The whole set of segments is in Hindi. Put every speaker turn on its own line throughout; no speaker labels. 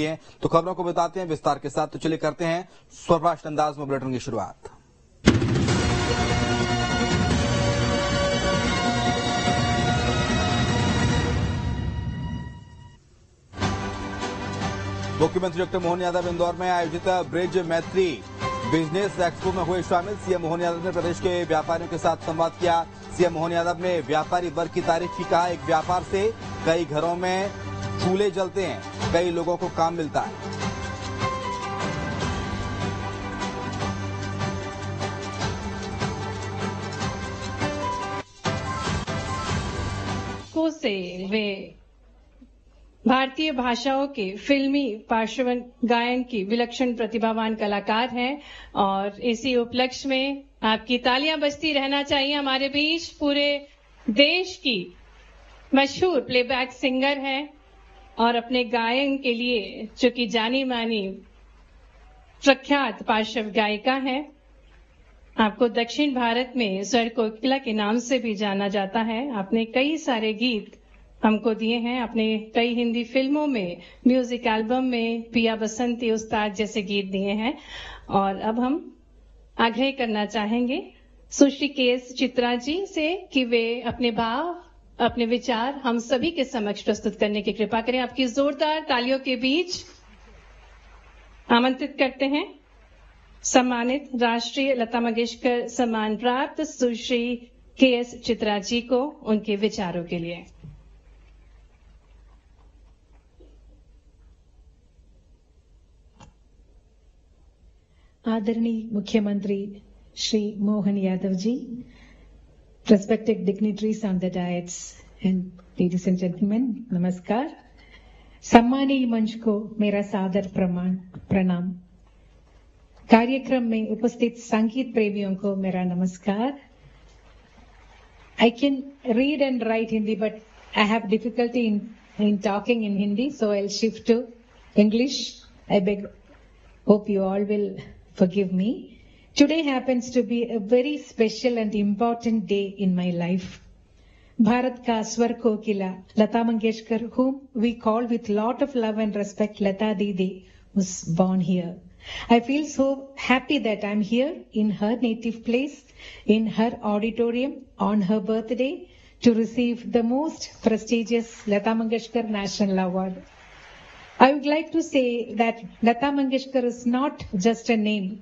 है तो खबरों को बताते हैं विस्तार के साथ। तो चलिए करते हैं स्वराष्ट्र अंदाज में बुलेटिन की शुरुआत। मुख्यमंत्री डॉक्टर मोहन यादव इंदौर में आयोजित ब्रिज मैत्री बिजनेस एक्सपो में हुए शामिल। सीएम मोहन यादव ने प्रदेश के व्यापारियों के साथ संवाद किया। सीएम मोहन यादव ने व्यापारी वर्ग की तारीफ की। कहा, एक व्यापार से कई घरों में चूल्हे जलते हैं, कई लोगों को काम मिलता है।
से वे भारतीय भाषाओं के फिल्मी पार्श्व गायन की विलक्षण प्रतिभावान कलाकार हैं और इसी उपलक्ष्य में आपकी तालियां बजती रहना चाहिए। हमारे बीच पूरे देश की मशहूर प्लेबैक सिंगर हैं और अपने गायन के लिए जो कि जानी मानी प्रख्यात पार्श्व गायिका हैं। आपको दक्षिण भारत में स्वर कोकिला के नाम से भी जाना जाता है। आपने कई सारे गीत हमको दिए हैं, अपने कई हिंदी फिल्मों में, म्यूजिक एल्बम में पिया बसंती उस्ताद जैसे गीत दिए हैं। और अब हम आग्रह करना चाहेंगे सुश्री केएस चित्रा जी से कि वे अपने भाव, अपने विचार हम सभी के समक्ष प्रस्तुत करने की कृपा करें। आपकी जोरदार तालियों के बीच आमंत्रित करते हैं सम्मानित राष्ट्रीय लता मंगेशकर सम्मान प्राप्त सुश्री केएस चित्रा जी को उनके विचारों के लिए।
आदरणीय मुख्यमंत्री Shri Mohan Yadav ji, respected dignitaries on the diets and ladies and gentlemen, नमस्कार। सम्मानीय मंच को मेरा सादर प्रणाम। कार्यक्रम में उपस्थित संगीत प्रेमियों को मेरा नमस्कार। I can read and write Hindi, but I have difficulty in talking in Hindi, so I'll shift to English. I hope you all will forgive me. Today happens to be a very special and important day in my life. Bharat ka swar kokila, Lata Mangeshkar, whom we call with lot of love and respect Lata Didi, was born here. I feel so happy that I'm here in her native place, in her auditorium on her birthday to receive the most prestigious Lata Mangeshkar National Award. I would like to say that Lata Mangeshkar is not just a name.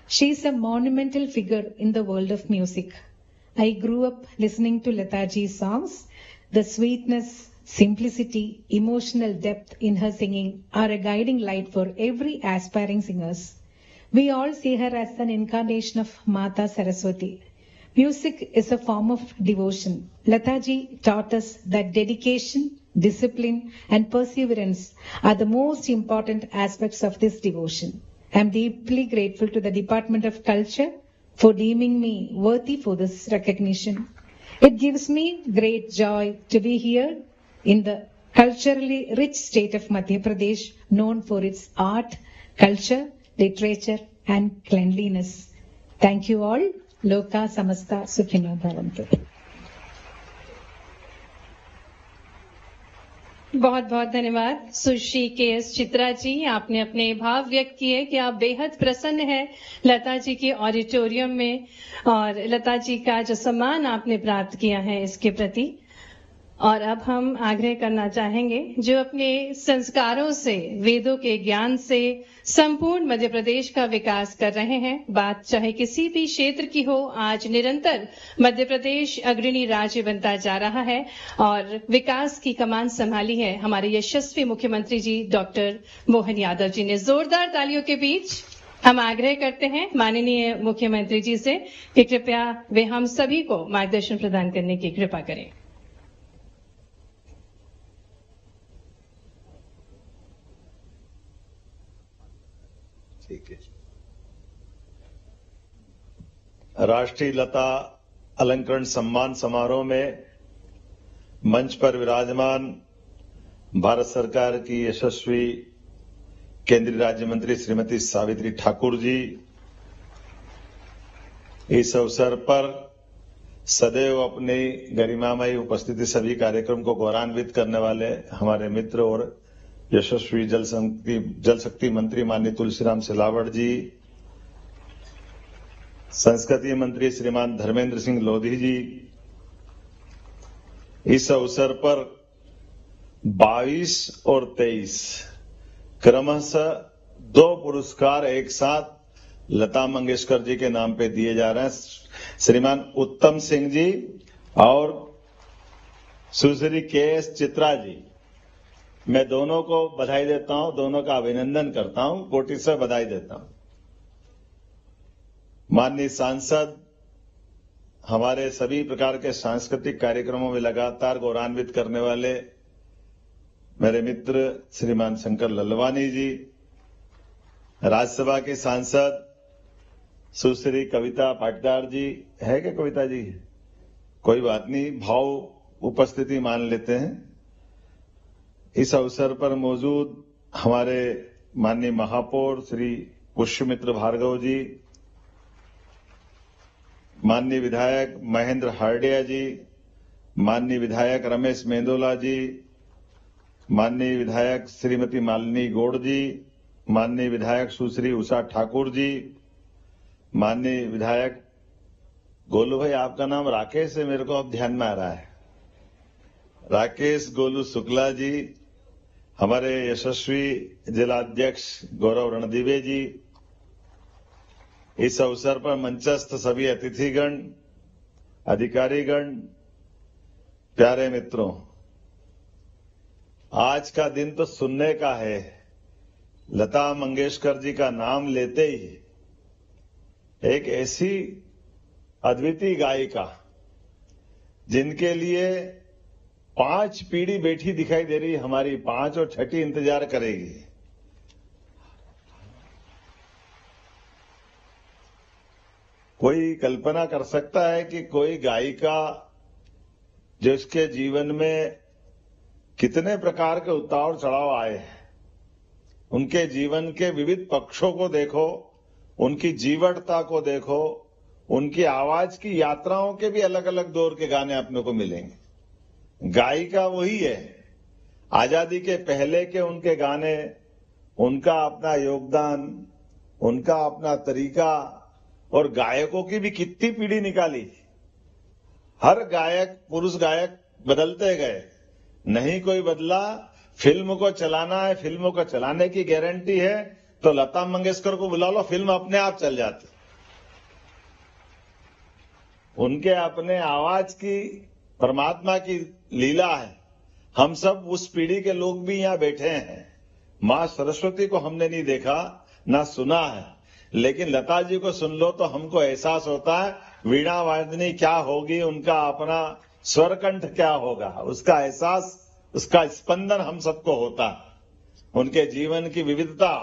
She is a monumental figure in the world of music. I grew up listening to Lataji's songs. The sweetness, simplicity, emotional depth in her singing are a guiding light for every aspiring singers. We all see her as an incarnation of Mata Saraswati. Music is a form of devotion. Lataji taught us that dedication, discipline and perseverance are the most important aspects of this devotion. I am deeply grateful to the Department of Culture for deeming me worthy for this recognition. It gives me great joy to be here in the culturally rich state of Madhya Pradesh, known for its art, culture, literature and cleanliness. Thank you all. Loka Samasta Sukhino Bhavantu.
बहुत बहुत धन्यवाद सुश्री केएस चित्रा जी। आपने अपने भाव व्यक्त किए कि आप बेहद प्रसन्न हैं लता जी के ऑडिटोरियम में और लता जी का जो सम्मान आपने प्राप्त किया है इसके प्रति। और अब हम आग्रह करना चाहेंगे जो अपने संस्कारों से, वेदों के ज्ञान से संपूर्ण मध्य प्रदेश का विकास कर रहे हैं, बात चाहे किसी भी क्षेत्र की हो, आज निरंतर मध्य प्रदेश अग्रणी राज्य बनता जा रहा है और विकास की कमान संभाली है हमारे यशस्वी मुख्यमंत्री जी डॉक्टर मोहन यादव जी ने। जोरदार तालियों के बीच हम आग्रह करते हैं माननीय मुख्यमंत्री जी से कि कृपया वे हम सभी को मार्गदर्शन प्रदान करने की कृपा करें।
राष्ट्रीय लता अलंकरण सम्मान समारोह में मंच पर विराजमान भारत सरकार की यशस्वी केंद्रीय राज्य मंत्री श्रीमती सावित्री ठाकुर जी, इस अवसर पर सदैव अपनी गरिमामयी उपस्थिति सभी कार्यक्रम को गौरवान्वित करने वाले हमारे मित्र और यशस्वी जल शक्ति मंत्री माननीय तुलसीराम सिलावट जी, संस्कृति मंत्री श्रीमान धर्मेंद्र सिंह लोधी जी, इस अवसर पर 22 और 23 क्रमशः 2 पुरस्कार एक साथ लता मंगेशकर जी के नाम पे दिए जा रहे हैं। श्रीमान उत्तम सिंह जी और सुश्री के.एस. चित्रा जी, मैं दोनों को बधाई देता हूं, दोनों का अभिनंदन करता हूं, कोटि से बधाई देता हूं। माननीय सांसद हमारे सभी प्रकार के सांस्कृतिक कार्यक्रमों में लगातार गौरवान्वित करने वाले मेरे मित्र श्रीमान शंकर ललवानी जी, राज्यसभा के सांसद सुश्री कविता पाटीदार जी, है क्या कविता जी? कोई बात नहीं, भाव उपस्थिति मान लेते हैं। इस अवसर पर मौजूद हमारे माननीय महापौर श्री पुष्यमित्र भार्गव जी, माननीय विधायक महेंद्र हार्डिया जी, माननीय विधायक रमेश मेंदोला जी, माननीय विधायक श्रीमती मालिनी गौड़ जी, माननीय विधायक सुश्री उषा ठाकुर जी, माननीय विधायक गोलू भाई, आपका नाम राकेश है, मेरे को अब ध्यान में आ रहा है, राकेश गोलू शुक्ला जी, हमारे यशस्वी जिलाध्यक्ष गौरव रणदीवे जी, इस अवसर पर मंचस्थ सभी अतिथिगण, अधिकारीगण, प्यारे मित्रों, आज का दिन तो सुनने का है। लता मंगेशकर जी का नाम लेते ही एक ऐसी अद्वितीय गायिका जिनके लिए 5 पीढ़ी बैठी दिखाई दे रही, हमारी 5 और 6ठी इंतजार करेगी। कोई कल्पना कर सकता है कि कोई गायिका जो इसके जीवन में कितने प्रकार के उतार चढ़ाव आए हैं, उनके जीवन के विविध पक्षों को देखो, उनकी जीवटता को देखो, उनकी आवाज की यात्राओं के भी अलग अलग दौर के गाने अपने को मिलेंगे। गायिका वही है, आजादी के पहले के उनके गाने, उनका अपना योगदान, उनका अपना तरीका, और गायकों की भी कितनी पीढ़ी निकाली। हर गायक, पुरुष गायक बदलते गए, नहीं कोई बदला। फिल्म को चलाना है, फिल्मों को चलाने की गारंटी है तो लता मंगेशकर को बुला लो, फिल्म अपने आप चल जाती। उनके अपने आवाज की परमात्मा की लीला है। हम सब उस पीढ़ी के लोग भी यहां बैठे हैं। मां सरस्वती को हमने नहीं देखा ना सुना है, लेकिन लता जी को सुन लो तो हमको एहसास होता है वीणा वादनी क्या होगी, उनका अपना स्वरकंठ क्या होगा, उसका एहसास, उसका स्पंदन हम सबको होता है। उनके जीवन की विविधता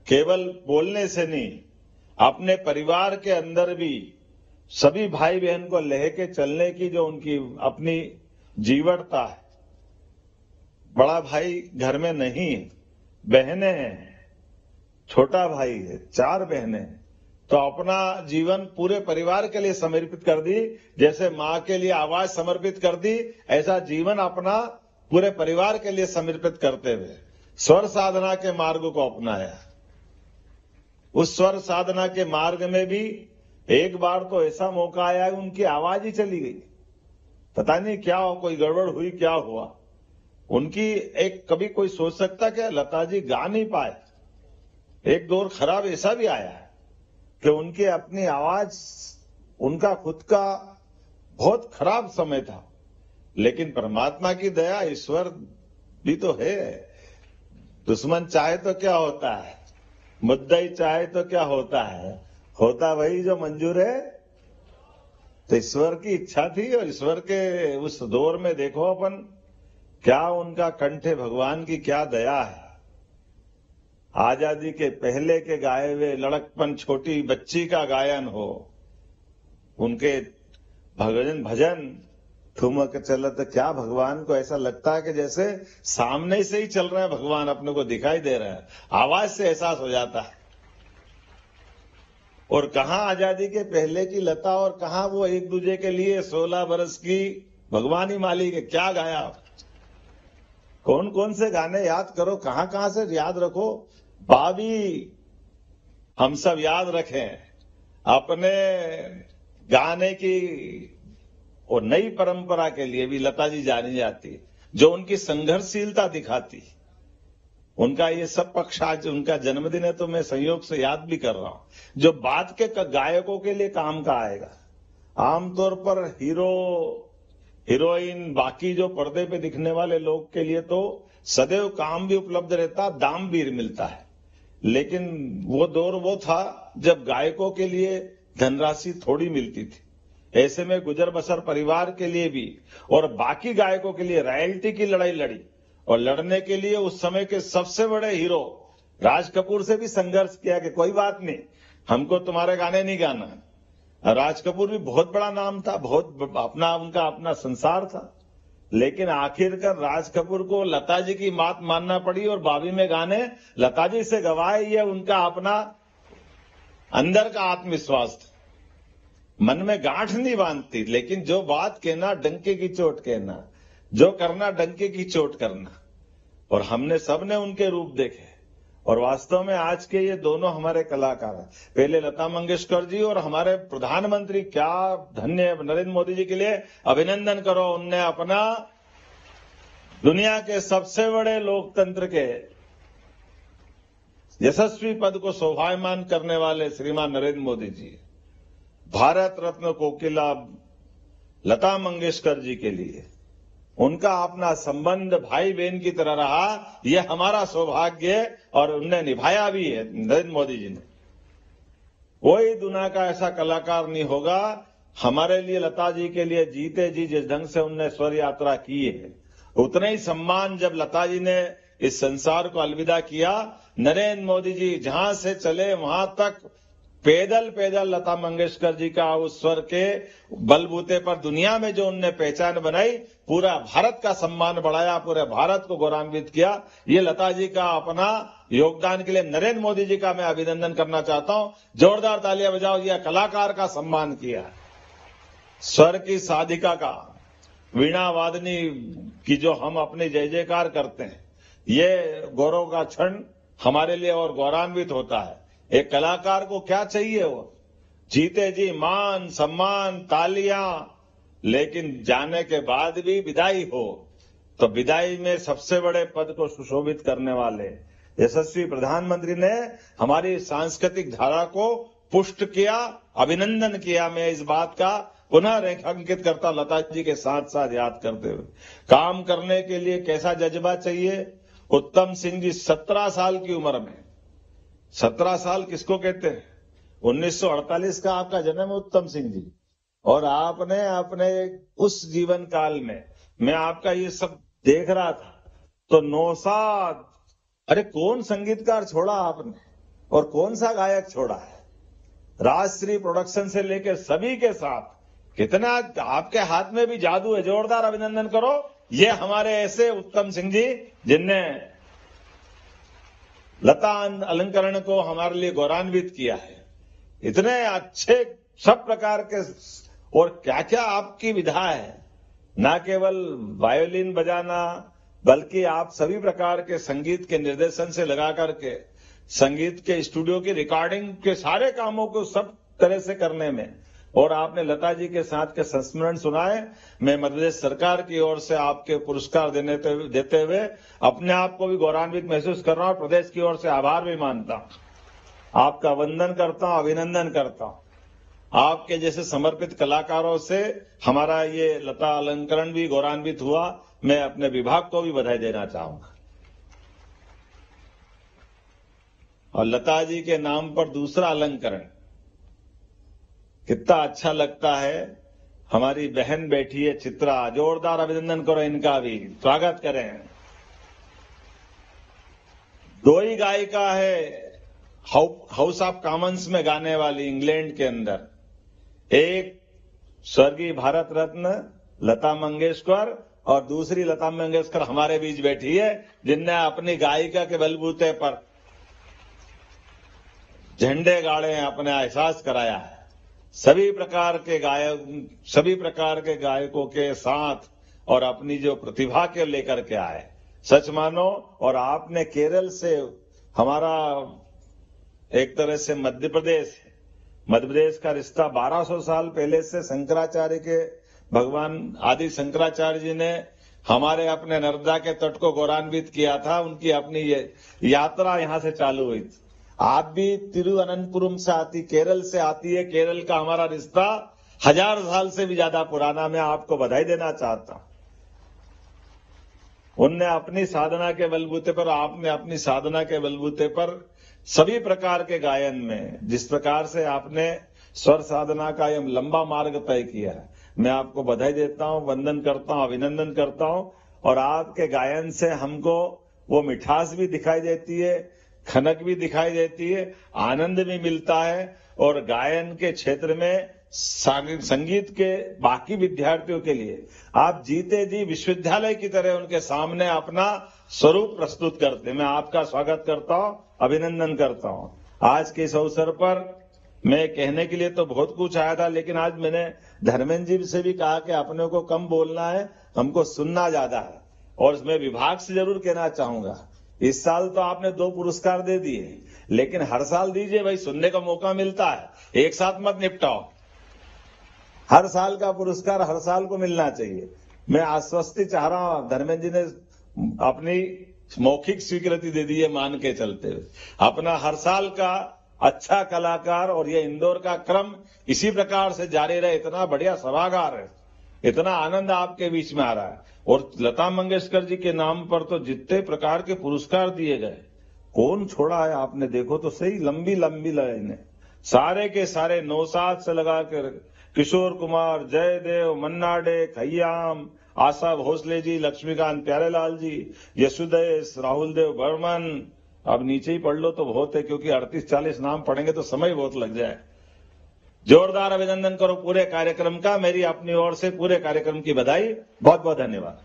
केवल बोलने से नहीं, अपने परिवार के अंदर भी सभी भाई बहन को लेके चलने की जो उनकी अपनी जीवटता है। बड़ा भाई घर में नहीं, बहनें हैं, छोटा भाई है, 4 बहनें, तो अपना जीवन पूरे परिवार के लिए समर्पित कर दी। जैसे मां के लिए आवाज समर्पित कर दी, ऐसा जीवन अपना पूरे परिवार के लिए समर्पित करते हुए स्वर साधना के मार्ग को अपनाया। उस स्वर साधना के मार्ग में भी एक बार तो ऐसा मौका आया, उनकी आवाज ही चली गई, पता नहीं क्या हो, कोई गड़बड़ हुई, क्या हुआ उनकी। एक कभी कोई सोच सकता क्या लता जी गा नहीं पाए? एक दौर खराब ऐसा भी आया है कि उनकी अपनी आवाज, उनका खुद का बहुत खराब समय था, लेकिन परमात्मा की दया, ईश्वर भी तो है। दुश्मन चाहे तो क्या होता है, मुद्दई चाहे तो क्या होता है, होता वही जो मंजूर है। तो ईश्वर की इच्छा थी, और ईश्वर के उस दौर में देखो अपन, क्या उनका कंठ है, भगवान की क्या दया है। आजादी के पहले के गाए हुए लड़कपन छोटी बच्ची का गायन हो, उनके भजन ठुमक चलत, क्या भगवान को ऐसा लगता है कि जैसे सामने से ही चल रहे हैं, भगवान अपने को दिखाई दे रहे हैं, आवाज से एहसास हो जाता है। और कहां आजादी के पहले की लता और कहां वो एक दूसरे के लिए 16 बरस की भगवान ही मालिक है, क्या गाया। कौन कौन से गाने याद करो, कहां कहां से याद रखो, बाबी हम सब याद रखें। अपने गाने की और नई परंपरा के लिए भी लता जी जानी जाती, जो उनकी संघर्षशीलता दिखाती। उनका ये सब पक्ष आज उनका जन्मदिन है, तो मैं संयोग से याद भी कर रहा हूं, जो बाद के गायकों के लिए काम का आएगा। आमतौर पर हीरो हीरोइन बाकी जो पर्दे पे दिखने वाले लोग के लिए तो सदैव काम भी उपलब्ध रहता, दाम भी मिलता है। लेकिन वो दौर वो था जब गायकों के लिए धनराशि थोड़ी मिलती थी। ऐसे में गुजर बसर परिवार के लिए भी और बाकी गायकों के लिए रॉयल्टी की लड़ाई लड़ी, और लड़ने के लिए उस समय के सबसे बड़े हीरो राज कपूर से भी संघर्ष किया कि कोई बात नहीं, हमको तुम्हारे गाने नहीं गाना। राज कपूर भी बहुत बड़ा नाम था, बहुत अपना उनका अपना संसार था, लेकिन आखिरकार राज कपूर को लता जी की बात मानना पड़ी और बाबी में गाने लता जी से गवाए। ये उनका अपना अंदर का आत्मविश्वास था, मन में गांठ नहीं बांधती, लेकिन जो बात कहना डंके की चोट कहना, जो करना डंके की चोट करना। और हमने सबने उनके रूप देखे, और वास्तव में आज के ये दोनों हमारे कलाकार हैं। पहले लता मंगेशकर जी और हमारे प्रधानमंत्री, क्या धन्य नरेंद्र मोदी जी के लिए अभिनंदन करो। उनने अपना दुनिया के सबसे बड़े लोकतंत्र के यशस्वी पद को शोभायमान करने वाले श्रीमान नरेंद्र मोदी जी, भारत रत्न कोकिला लता मंगेशकर जी के लिए उनका अपना संबंध भाई बहन की तरह रहा। यह हमारा सौभाग्य है, और उनने निभाया भी है नरेंद्र मोदी जी ने। कोई दुनिया का ऐसा कलाकार नहीं होगा। हमारे लिए, लता जी के लिए जीते जी जिस ढंग से उनने स्वर यात्रा की है, उतना ही सम्मान जब लता जी ने इस संसार को अलविदा किया, नरेंद्र मोदी जी जहां से चले वहां तक पैदल पैदल लता मंगेशकर जी का उस स्वर के बलबूते पर दुनिया में जो उनने पहचान बनाई, पूरा भारत का सम्मान बढ़ाया, पूरे भारत को गौरवान्वित किया। ये लता जी का अपना योगदान के लिए नरेंद्र मोदी जी का मैं अभिनंदन करना चाहता हूं। जोरदार तालियां बजाओ। यह कलाकार का सम्मान किया, स्वर की साधिका का, वीणा वादनी की जो हम अपने जय जयकार करते हैं, ये गौरव का क्षण हमारे लिए और गौरवान्वित होता है। एक कलाकार को क्या चाहिए, वो जीते जी मान सम्मान तालियां, लेकिन जाने के बाद भी विदाई हो, तो विदाई में सबसे बड़े पद को सुशोभित करने वाले यशस्वी प्रधानमंत्री ने हमारी सांस्कृतिक धारा को पुष्ट किया, अभिनंदन किया। मैं इस बात का पुनः रेखांकित करता, लता जी के साथ साथ याद करते हुए, काम करने के लिए कैसा जज्बा चाहिए। उत्तम सिंह जी 17 साल की उम्र में, 17 साल किसको कहते हैं, 1948 का आपका जन्म है उत्तम सिंह जी, और आपने अपने उस जीवन काल में, मैं आपका ये सब देख रहा था, तो नौशाद, अरे कौन संगीतकार छोड़ा आपने और कौन सा गायक छोड़ा है। राजश्री प्रोडक्शन से लेकर सभी के साथ कितना आपके हाथ में भी जादू है। जोरदार अभिनंदन करो। ये हमारे ऐसे उत्तम सिंह जी जिनने लता अलंकरण को हमारे लिए गौरवान्वित किया है। इतने अच्छे सब प्रकार के, और क्या क्या आपकी विधा है, ना केवल वायोलिन बजाना, बल्कि आप सभी प्रकार के संगीत के निर्देशन से लगा करके संगीत के स्टूडियो की रिकॉर्डिंग के सारे कामों को सब तरह से करने में, और आपने लता जी के साथ के संस्मरण सुनाए। मैं मध्य प्रदेश सरकार की ओर से आपके पुरस्कार देते हुए अपने आप को भी गौरवान्वित महसूस कर रहा हूं, प्रदेश की ओर से आभार भी मानता हूं, आपका वंदन करता हूं, अभिनंदन करता हूं। आपके जैसे समर्पित कलाकारों से हमारा ये लता अलंकरण भी गौरवान्वित हुआ। मैं अपने विभाग को भी बधाई देना चाहूंगा। और लता जी के नाम पर दूसरा अलंकरण कितना अच्छा लगता है। हमारी बहन बैठी है चित्रा, जोरदार अभिनंदन करो, इनका भी स्वागत करें। दो ही गायिका है हाउस ऑफ कॉमन्स में गाने वाली इंग्लैंड के अंदर, एक स्वर्गीय भारत रत्न लता मंगेशकर और दूसरी लता मंगेशकर हमारे बीच बैठी है, जिनने अपनी गायिका के बलबूते पर झंडे गाड़े हैं, अपने एहसास कराया है। सभी प्रकार के गायकों के साथ और अपनी जो प्रतिभा के लेकर के आए, सच मानो। और आपने केरल से हमारा एक तरह से मध्य प्रदेश का रिश्ता 1200 साल पहले से शंकराचार्य के भगवान आदि शंकराचार्य जी ने हमारे अपने नर्मदा के तट को गौरवान्वित किया था। उनकी अपनी ये यात्रा यहां से चालू हुई थी। आप भी तिरुवनंतपुरम से आती, केरल से आती है। केरल का हमारा रिश्ता 1000 साल से भी ज्यादा पुराना। मैं आपको बधाई देना चाहता हूं। उनने अपनी साधना के बलबूते पर, आपने अपनी साधना के बलबूते पर सभी प्रकार के गायन में जिस प्रकार से आपने स्वर साधना का यह लंबा मार्ग तय किया है, मैं आपको बधाई देता हूं, वंदन करता हूं, अभिनंदन करता हूं। और आपके गायन से हमको वो मिठास भी दिखाई देती है, खनक भी दिखाई देती है, आनंद भी मिलता है। और गायन के क्षेत्र में संगीत के बाकी विद्यार्थियों के लिए आप जीते जी विश्वविद्यालय की तरह उनके सामने अपना स्वरूप प्रस्तुत करते। मैं आपका स्वागत करता हूं, अभिनंदन करता हूं। आज के इस अवसर पर मैं कहने के लिए तो बहुत कुछ आया था, लेकिन आज मैंने धर्मेंद्र जी से भी कहा कि अपने को कम बोलना है, हमको सुनना ज्यादा है। और मैं विभाग से जरूर कहना चाहूंगा, इस साल तो आपने 2 पुरस्कार दे दिए, लेकिन हर साल दीजिए भाई, सुनने का मौका मिलता है, एक साथ मत निपटाओ। हर साल का पुरस्कार हर साल को मिलना चाहिए। मैं आश्वस्ति चाह रहा हूं, धर्मेंद्र जी ने अपनी मौखिक स्वीकृति दे दी है, मान के चलते हुए अपना हर साल का अच्छा कलाकार। और ये इंदौर का क्रम इसी प्रकार से जारी रहे। इतना बढ़िया सभागार है, इतना आनंद आपके बीच में आ रहा है। और लता मंगेशकर जी के नाम पर तो जितने प्रकार के पुरस्कार दिए गए, कौन छोड़ा है आपने? देखो तो सही, लंबी लंबी लाइन है। सारे के सारे नौसाद से लगा कर किशोर कुमार, जयदेव, मन्ना डे, खय्याम, आशा भोसले जी, लक्ष्मीकांत प्यारेलाल जी, यशुदेश, राहुल देव बर्मन। अब नीचे ही पढ़ लो तो बहुत है, क्योंकि 38-40 नाम पढ़ेंगे तो समय बहुत लग जाए। जोरदार अभिनंदन करो पूरे कार्यक्रम का। मेरी अपनी ओर से पूरे कार्यक्रम की बधाई। बहुत बहुत धन्यवाद।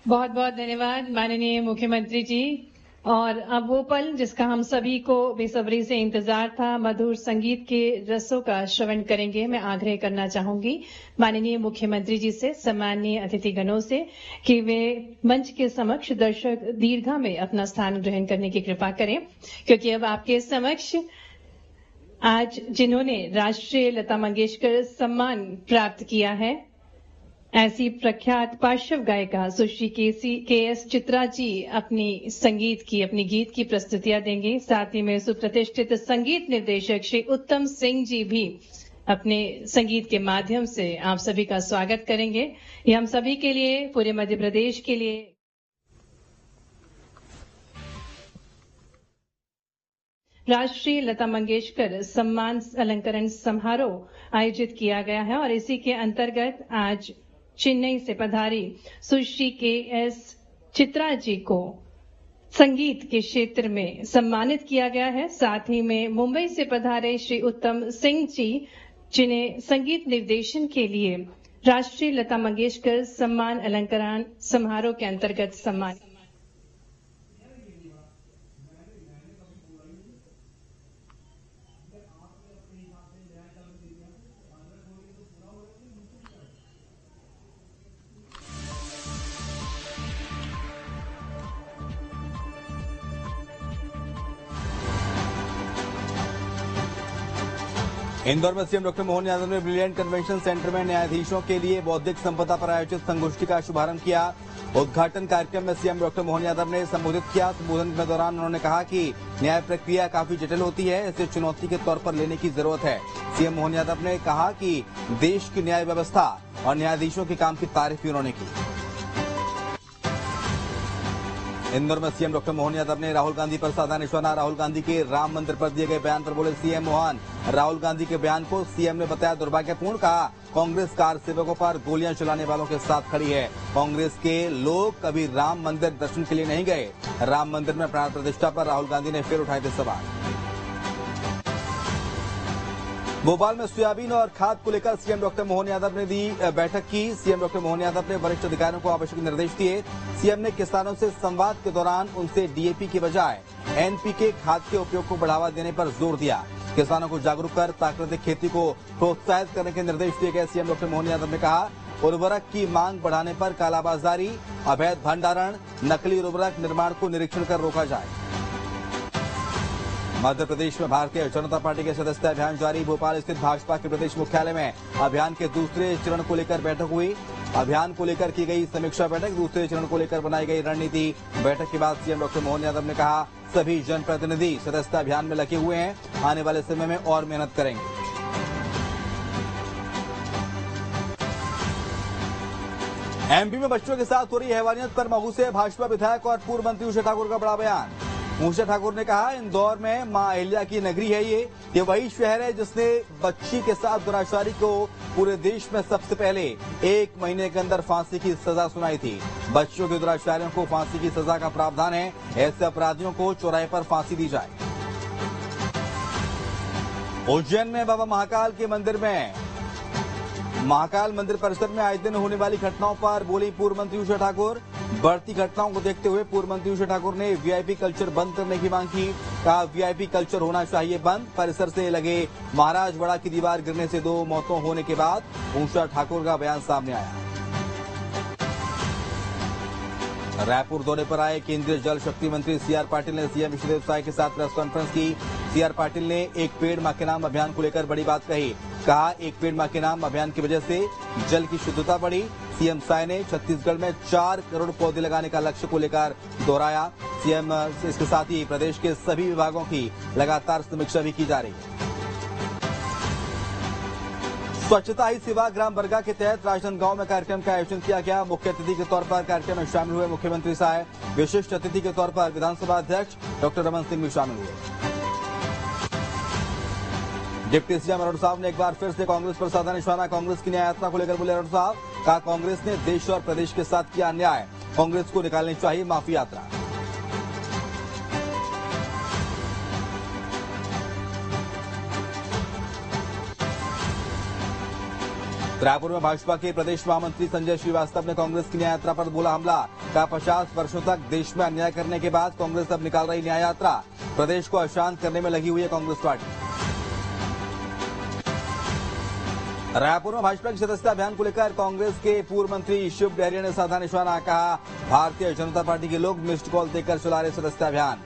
बहुत बहुत धन्यवाद माननीय मुख्यमंत्री जी। और अब वो पल जिसका हम सभी को बेसब्री से इंतजार था, मधुर संगीत के रसों का श्रवण करेंगे। मैं आग्रह करना चाहूंगी माननीय मुख्यमंत्री जी से, सम्मानीय अतिथिगणों से, कि वे मंच के समक्ष दर्शक दीर्घा में अपना स्थान ग्रहण करने की कृपा करें, क्योंकि अब आपके समक्ष आज जिन्होंने राष्ट्रीय लता मंगेशकर सम्मान प्राप्त किया है, ऐसी प्रख्यात पार्श्व गायिका सुश्री के.एस. चित्रा जी अपनी गीत की प्रस्तुतियां देंगे। साथ ही में सुप्रतिष्ठित संगीत निर्देशक श्री उत्तम सिंह जी भी अपने संगीत के माध्यम से आप सभी का स्वागत करेंगे। ये हम सभी के लिए, पूरे मध्य प्रदेश के लिए राष्ट्रीय लता मंगेशकर सम्मान अलंकरण समारोह आयोजित किया गया है। और इसी के अंतर्गत आज चेन्नई से पधारी सुश्री के.एस. चित्रा जी को संगीत के क्षेत्र में सम्मानित किया गया है। साथ ही में मुंबई से पधारे श्री उत्तम सिंह जी, जिन्हें संगीत निर्देशन के लिए राष्ट्रीय लता मंगेशकर सम्मान अलंकरण समारोह के अंतर्गत सम्मानित।
इंदौर में सीएम डॉक्टर मोहन यादव ने ब्रिलियंट कन्वेंशन सेंटर में न्यायाधीशों के लिए बौद्धिक संपदा पर आयोजित संगोष्ठी का शुभारंभ किया। उद्घाटन कार्यक्रम में सीएम डॉक्टर मोहन यादव ने संबोधित किया। संबोधन के दौरान उन्होंने कहा कि न्याय प्रक्रिया काफी जटिल होती है, इसे चुनौती के तौर पर लेने की जरूरत है। सीएम मोहन यादव ने कहा कि देश की न्याय व्यवस्था और न्यायाधीशों के काम की तारीफ भी उन्होंने की। इंदौर में सीएम डॉक्टर मोहन यादव ने राहुल गांधी पर साधा निशाना। राहुल गांधी के राम मंदिर पर दिए गए बयान पर बोले सीएम मोहन। राहुल गांधी के बयान को सीएम ने बताया दुर्भाग्यपूर्ण। कहा कांग्रेस कार सेवकों पर गोलियां चलाने वालों के साथ खड़ी है। कांग्रेस के लोग कभी राम मंदिर दर्शन के लिए नहीं गए। राम मंदिर में प्राण प्रतिष्ठा पर राहुल गांधी ने फिर उठाए थे सवाल। भोपाल में सोयाबीन और खाद को लेकर सीएम डॉक्टर मोहन यादव ने दी बैठक की। सीएम डॉक्टर मोहन यादव ने वरिष्ठ अधिकारियों को आवश्यक निर्देश दिए। सीएम ने किसानों से संवाद के दौरान उनसे डीएपी के बजाय एनपीके खाद के उपयोग को बढ़ावा देने पर जोर दिया। किसानों को जागरूक कर प्राकृतिक खेती को प्रोत्साहित करने के निर्देश दिए गए। सीएम डॉक्टर मोहन यादव ने कहा उर्वरक की मांग बढ़ाने पर कालाबाजारी, अवैध भंडारण, नकली उर्वरक निर्माण को निरीक्षण कर रोका जाए। मध्य प्रदेश में भारतीय जनता पार्टी के सदस्यता अभियान जारी। भोपाल स्थित भाजपा के प्रदेश मुख्यालय में अभियान के दूसरे चरण को लेकर बैठक हुई। अभियान को लेकर की गई समीक्षा बैठक, दूसरे चरण को लेकर बनाई गई रणनीति। बैठक के बाद सीएम डॉक्टर मोहन यादव ने कहा, सभी जनप्रतिनिधि सदस्यता अभियान में लगे हुए हैं, आने वाले समय में और मेहनत करेंगे। एमपी में बच्चों के साथ हो रही हैवानियत पर महू से भाजपा विधायक और पूर्व मंत्री उषा ठाकुर का बड़ा बयान। उषा ठाकुर ने कहा, इंदौर में मां अहिल्या की नगरी है। ये वही शहर है जिसने बच्ची के साथ दुराचारी को पूरे देश में सबसे पहले 1 महीने के अंदर फांसी की सजा सुनाई थी। बच्चों के दुराचारियों को फांसी की सजा का प्रावधान है। ऐसे अपराधियों को चौराहे पर फांसी दी जाए। उज्जैन में बाबा महाकाल के मंदिर में महाकाल मंदिर परिसर में आए दिन होने वाली घटनाओं पर बोली पूर्व मंत्री उषा ठाकुर। बढ़ती घटनाओं को देखते हुए पूर्व मंत्री उषा ठाकुर ने वीआईपी कल्चर बंद करने की मांग की। कहा, वीआईपी कल्चर होना चाहिए बंद। परिसर से लगे महाराजवाड़ा की दीवार गिरने से 2 मौतों होने के बाद उषा ठाकुर का बयान सामने आया। रायपुर दौरे पर आए केंद्रीय जल शक्ति मंत्री सीआर पाटिल ने सीएम विष्णुदेव साय के साथ प्रेस कॉन्फ्रेंस की। सीआर पाटिल ने एक पेड़ मां के नाम अभियान को लेकर बड़ी बात कही। कहा, एक पेड़ मां के नाम अभियान की वजह से जल की शुद्धता बढ़ी। सीएम साय ने छत्तीसगढ़ में 4 करोड़ पौधे लगाने का लक्ष्य को लेकर दोहराया। सीएम इसके साथ ही प्रदेश के सभी विभागों की लगातार समीक्षा भी की जा रही है। स्वच्छता ही सेवा ग्राम बरगा के तहत राजनांदगांव में कार्यक्रम का आयोजन किया गया। मुख्य अतिथि के तौर पर कार्यक्रम में शामिल हुए मुख्यमंत्री साय। विशिष्ट अतिथि के तौर पर विधानसभा अध्यक्ष डॉक्टर रमन सिंह भी शामिल हुए। डिप्टी सीएम अरुण साहब ने एक बार फिर से कांग्रेस पर साधा निशाना। कांग्रेस की न्याय यात्रा को लेकर बोले अरुण साहब। कहा, कांग्रेस ने देश और प्रदेश के साथ किया अन्याय, कांग्रेस को निकालनी चाहिए माफी यात्रा। रायपुर में भाजपा के प्रदेश महामंत्री संजय श्रीवास्तव ने कांग्रेस की न्याय यात्रा पर बोला हमला। कहा, 50 वर्षों तक देश में अन्याय करने के बाद कांग्रेस अब निकाल रही न्याय यात्रा। प्रदेश को अशांत करने में लगी हुई है कांग्रेस पार्टी। रायपुर में भाजपा की सदस्यता अभियान को लेकर कांग्रेस के पूर्व मंत्री शिव डहरिया ने साधा निशाना। कहा, भारतीय जनता पार्टी के लोग मिस्ड कॉल देकर चला रहे सदस्यता अभियान।